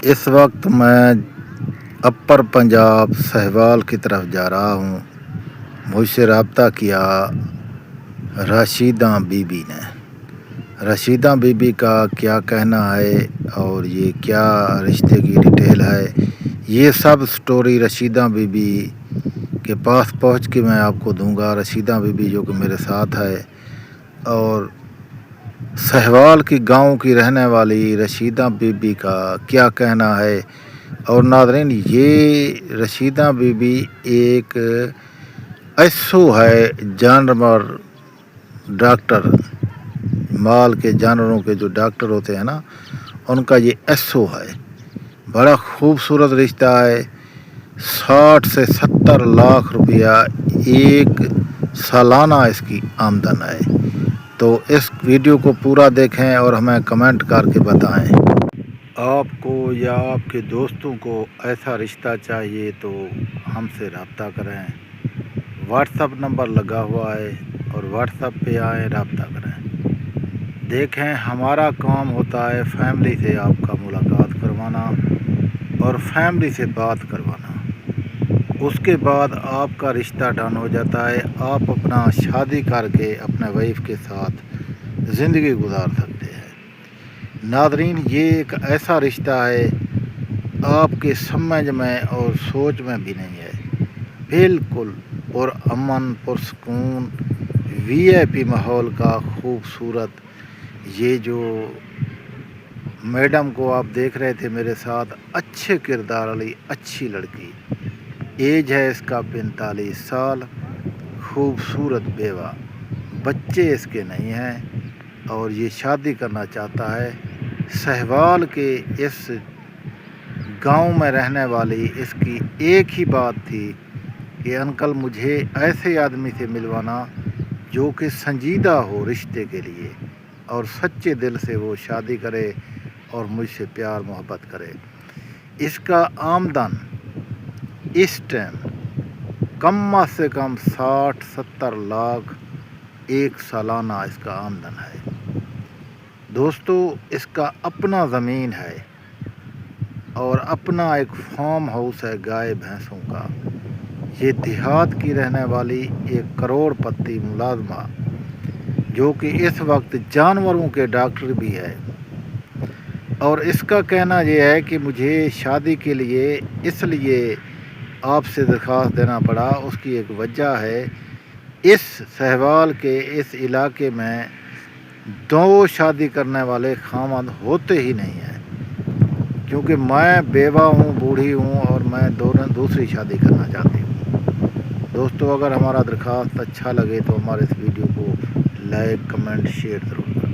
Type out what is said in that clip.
इस वक्त मैं अपर पंजाब सहवाल की तरफ जा रहा हूँ। मुझसे रब्ता किया रशीदा बीबी ने। रशीदा बीबी का क्या कहना है और ये क्या रिश्ते की डिटेल है, ये सब स्टोरी रशीदा बीबी के पास पहुँच के मैं आपको दूंगा। रशीदा बीबी जो कि मेरे साथ है और सहवाल की गांव की रहने वाली रशीदा बीबी का क्या कहना है। और नाज़रीन, ये रशीदा बीबी एक एसओ है, जानवर डॉक्टर, माल के जानवरों के जो डॉक्टर होते हैं ना, उनका ये एसओ है। बड़ा खूबसूरत रिश्ता है। 60 से 70 लाख रुपया एक सालाना इसकी आमदन है। तो इस वीडियो को पूरा देखें और हमें कमेंट करके बताएं। आपको या आपके दोस्तों को ऐसा रिश्ता चाहिए तो हमसे रब्ता करें। व्हाट्सअप नंबर लगा हुआ है और व्हाट्सअप पे आएँ, रब्ता करें। देखें, हमारा काम होता है फैमिली से आपका मुलाकात करवाना और फैमिली से बात करवाना। उसके बाद आपका रिश्ता डन हो जाता है। आप अपना शादी करके अपने वाइफ के साथ ज़िंदगी गुजार सकते हैं। नाज़रीन, ये एक ऐसा रिश्ता है आपके समझ में और सोच में भी नहीं है। बिल्कुल पुरअमन पुरसकून वीआईपी माहौल का खूबसूरत, ये जो मैडम को आप देख रहे थे मेरे साथ, अच्छे किरदार वाली अच्छी लड़की, एज है इसका 45 साल, खूबसूरत बेवा, बच्चे इसके नहीं हैं और ये शादी करना चाहता है। सहवाल के इस गांव में रहने वाली इसकी एक ही बात थी कि अंकल मुझे ऐसे आदमी से मिलवाना जो कि संजीदा हो रिश्ते के लिए और सच्चे दिल से वो शादी करे और मुझसे प्यार मोहब्बत करे। इसका आमदन इस टाइम कम से कम 60-70 लाख एक सालाना इसका आमदन है। दोस्तों, इसका अपना ज़मीन है और अपना एक फार्म हाउस है गाय भैंसों का। ये देहात की रहने वाली एक करोड़पति मुलाजमा जो कि इस वक्त जानवरों के डॉक्टर भी है। और इसका कहना यह है कि मुझे शादी के लिए इसलिए आपसे दरख्वास्त देना पड़ा। उसकी एक वजह है, इस सहवाल के इस इलाके में 2 शादी करने वाले खामद होते ही नहीं हैं, क्योंकि मैं बेवा हूँ, बूढ़ी हूँ और मैं दूसरी शादी करना चाहती हूँ। दोस्तों, अगर हमारा दरख्वास्त अच्छा लगे तो हमारे इस वीडियो को लाइक कमेंट शेयर ज़रूर करें।